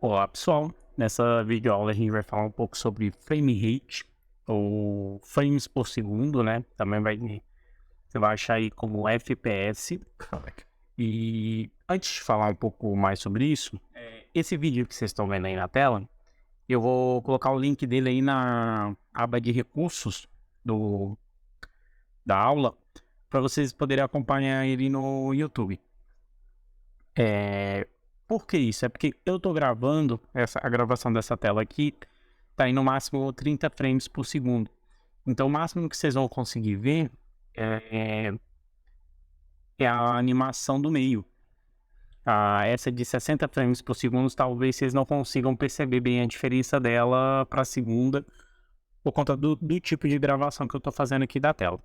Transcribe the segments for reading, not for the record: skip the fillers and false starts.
Olá pessoal, nessa videoaula a gente vai falar um pouco sobre frame rate, ou frames por segundo, né? Você vai achar aí como FPS. E antes de falar um pouco mais sobre isso, esse vídeo que vocês estão vendo aí na tela, eu vou colocar o link dele aí na aba de recursos da aula, para vocês poderem acompanhar ele no YouTube. Por que isso? É porque eu tô gravando, a gravação dessa tela aqui tá aí no máximo 30 frames por segundo. Então o máximo que vocês vão conseguir ver é, é a animação do meio. Essa de 60 frames por segundo, talvez vocês não consigam perceber bem a diferença dela para a segunda, por conta do tipo de gravação que eu tô fazendo aqui da tela.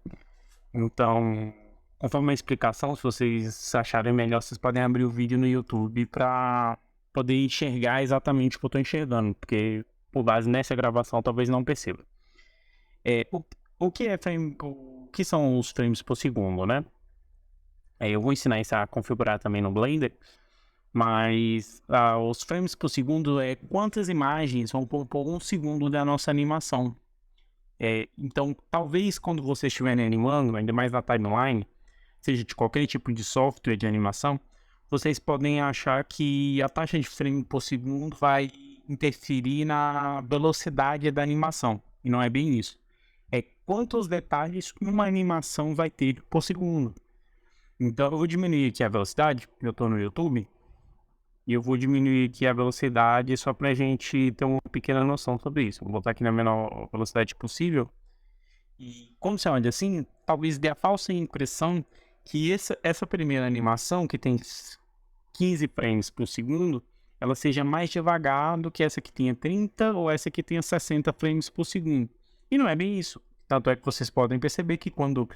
Então, conforme a explicação, se vocês acharem melhor, vocês podem abrir o vídeo no YouTube para poder enxergar exatamente o que eu estou enxergando, porque por base nessa gravação talvez não perceba. O que é o que são os frames por segundo, né? Eu vou ensinar isso a configurar também no Blender, mas os frames por segundo é quantas imagens vão por um segundo da nossa animação. Então, talvez quando vocês estiverem animando, ainda mais na timeline, seja de qualquer tipo de software de animação, vocês podem achar que a taxa de frame por segundo vai interferir na velocidade da animação. E não é bem isso. É quantos detalhes uma animação vai ter por segundo. Então eu vou diminuir aqui a velocidade, eu estou no YouTube, e eu vou diminuir aqui a velocidade só para a gente ter uma pequena noção sobre isso. Vou botar aqui na menor velocidade possível. E quando você olha assim, talvez dê a falsa impressão que essa primeira animação, que tem 15 frames por segundo, ela seja mais devagar do que essa que tenha 30 ou essa que tenha 60 frames por segundo. E não é bem isso. Tanto é que vocês podem perceber que quando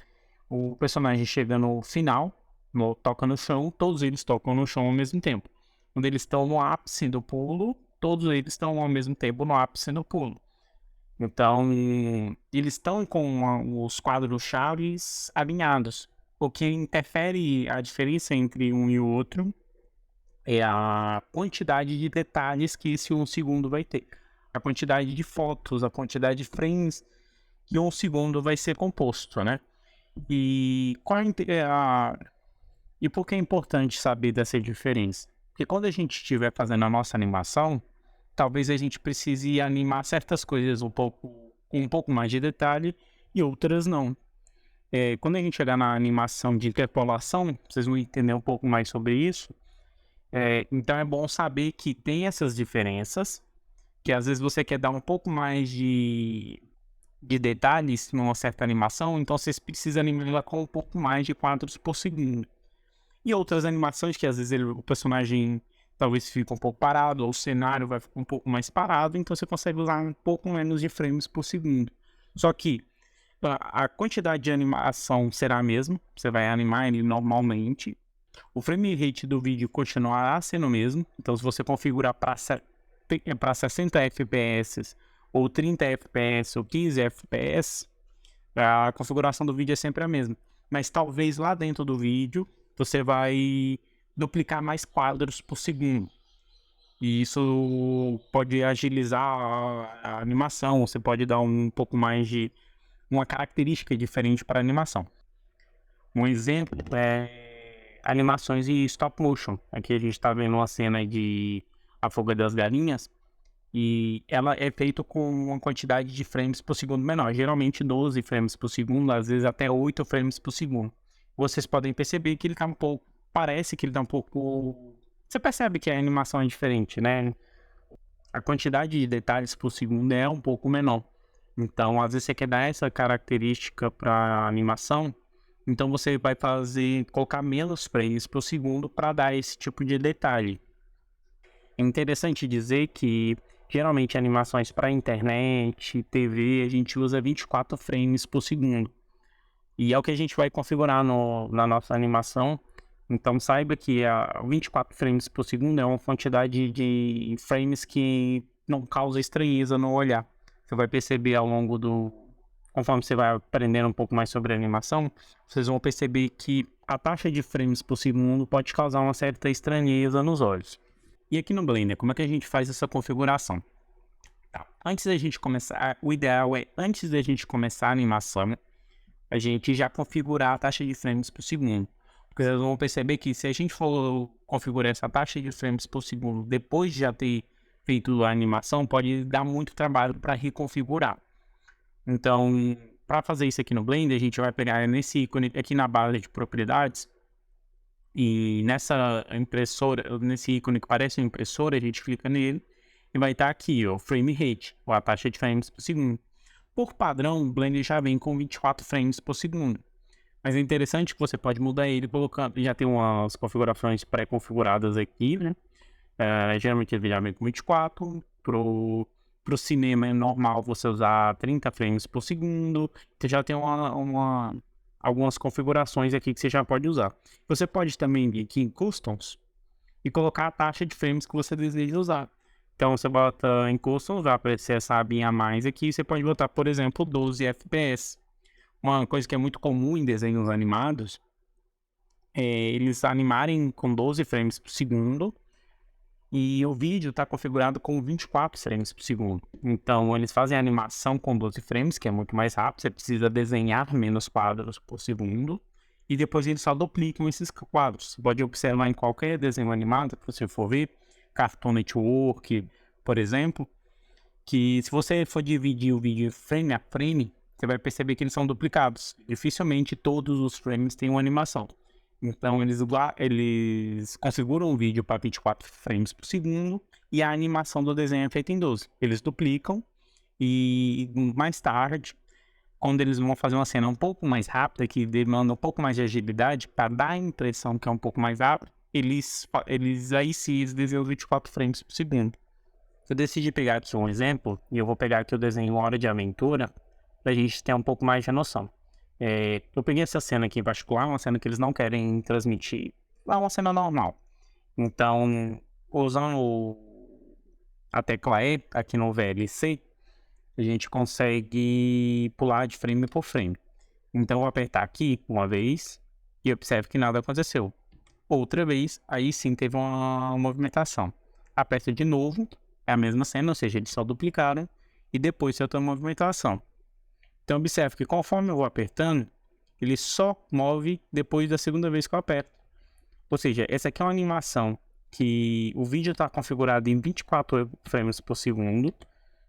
o personagem chega no final, toca no chão, todos eles tocam no chão ao mesmo tempo. Quando eles estão no ápice do pulo, todos eles estão ao mesmo tempo no ápice do pulo. Então, eles estão com os quadros chaves alinhados. O que interfere a diferença entre um e o outro é a quantidade de detalhes que esse 1 segundo vai ter. A quantidade de fotos, a quantidade de frames que 1 segundo vai ser composto, né? E por que é importante saber dessa diferença? Porque quando a gente estiver fazendo a nossa animação, talvez a gente precise animar certas coisas com um pouco mais de detalhe e outras não. Quando a gente chegar na animação de interpolação, vocês vão entender um pouco mais sobre isso. Então é bom saber que tem essas diferenças, que às vezes você quer dar um pouco mais de detalhes numa certa animação, então vocês precisam animá-la com um pouco mais de quadros por segundo. E outras animações que às vezes o personagem talvez fique um pouco parado, ou o cenário vai ficar um pouco mais parado, então você consegue usar um pouco menos de frames por segundo. Só que a quantidade de animação será a mesma, você vai animar ele normalmente. O frame rate do vídeo continuará sendo o mesmo, então se você configurar para 60 FPS, ou 30 FPS, ou 15 FPS, a configuração do vídeo é sempre a mesma. Mas talvez lá dentro do vídeo você vai duplicar mais quadros por segundo. E isso pode agilizar a animação, você pode dar um pouco mais de uma característica diferente para a animação. Um exemplo é animações em stop motion. Aqui a gente está vendo uma cena de A Fuga das Galinhas, e ela é feita com uma quantidade de frames por segundo menor, geralmente 12 frames por segundo, às vezes até 8 frames por segundo. Vocês podem perceber que ele tá um pouco, parece que ele tá um pouco, você percebe que a animação é diferente, né? A quantidade de detalhes por segundo é um pouco menor. Então, às vezes você quer dar essa característica para a animação, então você vai colocar menos frames por segundo para dar esse tipo de detalhe. É interessante dizer que geralmente animações para internet, TV, a gente usa 24 frames por segundo. E é o que a gente vai configurar na nossa animação. Então saiba que a 24 frames por segundo é uma quantidade de frames que não causa estranheza no olhar. Você vai perceber conforme você vai aprendendo um pouco mais sobre a animação, vocês vão perceber que a taxa de frames por segundo pode causar uma certa estranheza nos olhos. E aqui no Blender, como é que a gente faz essa configuração? Tá. Antes da gente começar, o ideal é, antes da gente começar a animação, a gente já configurar a taxa de frames por segundo. Porque vocês vão perceber que se a gente for configurar essa taxa de frames por segundo depois de já ter feito a animação, pode dar muito trabalho para reconfigurar. Então, para fazer isso aqui no Blender, a gente vai pegar nesse ícone aqui na barra de propriedades e nessa impressora, nesse ícone que parece uma impressora, a gente clica nele e vai estar aqui, ó, frame rate, ou a taxa de frames por segundo. Por padrão, o Blender já vem com 24 frames por segundo. Mas é interessante que você pode mudar ele colocando, já tem umas configurações pré-configuradas aqui, né? Geralmente ele já vem com 24, pro cinema é normal você usar 30 frames por segundo, então já tem algumas configurações aqui que você já pode usar. Você pode também vir aqui em Customs e colocar a taxa de frames que você deseja usar. Então você bota em Customs, vai aparecer essa abinha a mais aqui, você pode botar, por exemplo, 12 FPS. Uma coisa que é muito comum em desenhos animados é eles animarem com 12 frames por segundo e o vídeo está configurado com 24 frames por segundo. Então eles fazem a animação com 12 frames, que é muito mais rápido, você precisa desenhar menos quadros por segundo e depois eles só duplicam esses quadros. Você pode observar em qualquer desenho animado que você for ver, Cartoon Network, por exemplo, que se você for dividir o vídeo frame a frame, você vai perceber que eles são duplicados. Dificilmente todos os frames têm uma animação. Então eles configuram o vídeo para 24 frames por segundo e a animação do desenho é feita em 12. Eles duplicam e mais tarde, quando eles vão fazer uma cena um pouco mais rápida, que demanda um pouco mais de agilidade, para dar a impressão que é um pouco mais rápido, eles aí sim eles desenham 24 frames por segundo. Eu decidi pegar aqui um exemplo, e eu vou pegar aqui o desenho Hora de Aventura, para a gente ter um pouco mais de noção. Eu peguei essa cena aqui em particular, uma cena que eles não querem transmitir, é uma cena normal. Então, usando a tecla E aqui no VLC, a gente consegue pular de frame por frame. Então, eu vou apertar aqui uma vez e observe que nada aconteceu. Outra vez, aí sim teve uma movimentação. Aperta de novo, é a mesma cena, ou seja, eles só duplicaram e depois tem outra movimentação. Então observe que conforme eu vou apertando, ele só move depois da segunda vez que eu aperto. Ou seja, essa aqui é uma animação que o vídeo está configurado em 24 frames por segundo,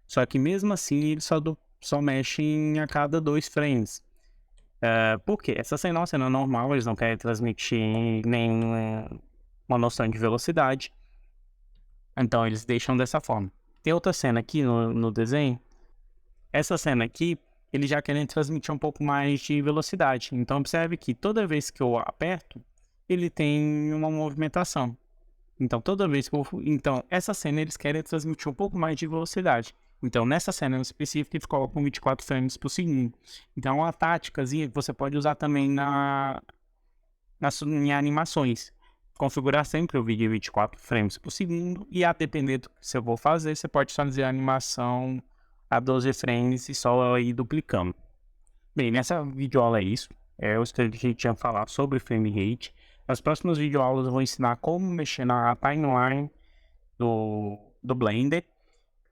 só que mesmo assim ele só mexe a cada 2 frames. Por quê? Essa cena é uma cena normal, eles não querem transmitir nenhuma noção de velocidade. Então eles deixam dessa forma. Tem outra cena aqui no desenho. Essa cena aqui, eles já querem transmitir um pouco mais de velocidade. Então observe que toda vez que eu aperto, ele tem uma movimentação. Então toda vez que Então essa cena eles querem transmitir um pouco mais de velocidade. Então nessa cena em específico eles colocam 24 frames por segundo. Então é uma táticazinha que você pode usar também em animações. Configurar sempre o vídeo em 24 frames por segundo e a depender do que você for fazer, você pode fazer a animação a 12 frames e só ir duplicando. Bem, nessa videoaula é isso. Eu espero que a gente tinha falado sobre frame rate. Nas próximas videoaulas eu vou ensinar como mexer na timeline do Blender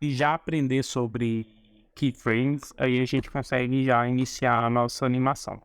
e já aprender sobre keyframes. Aí a gente consegue já iniciar a nossa animação.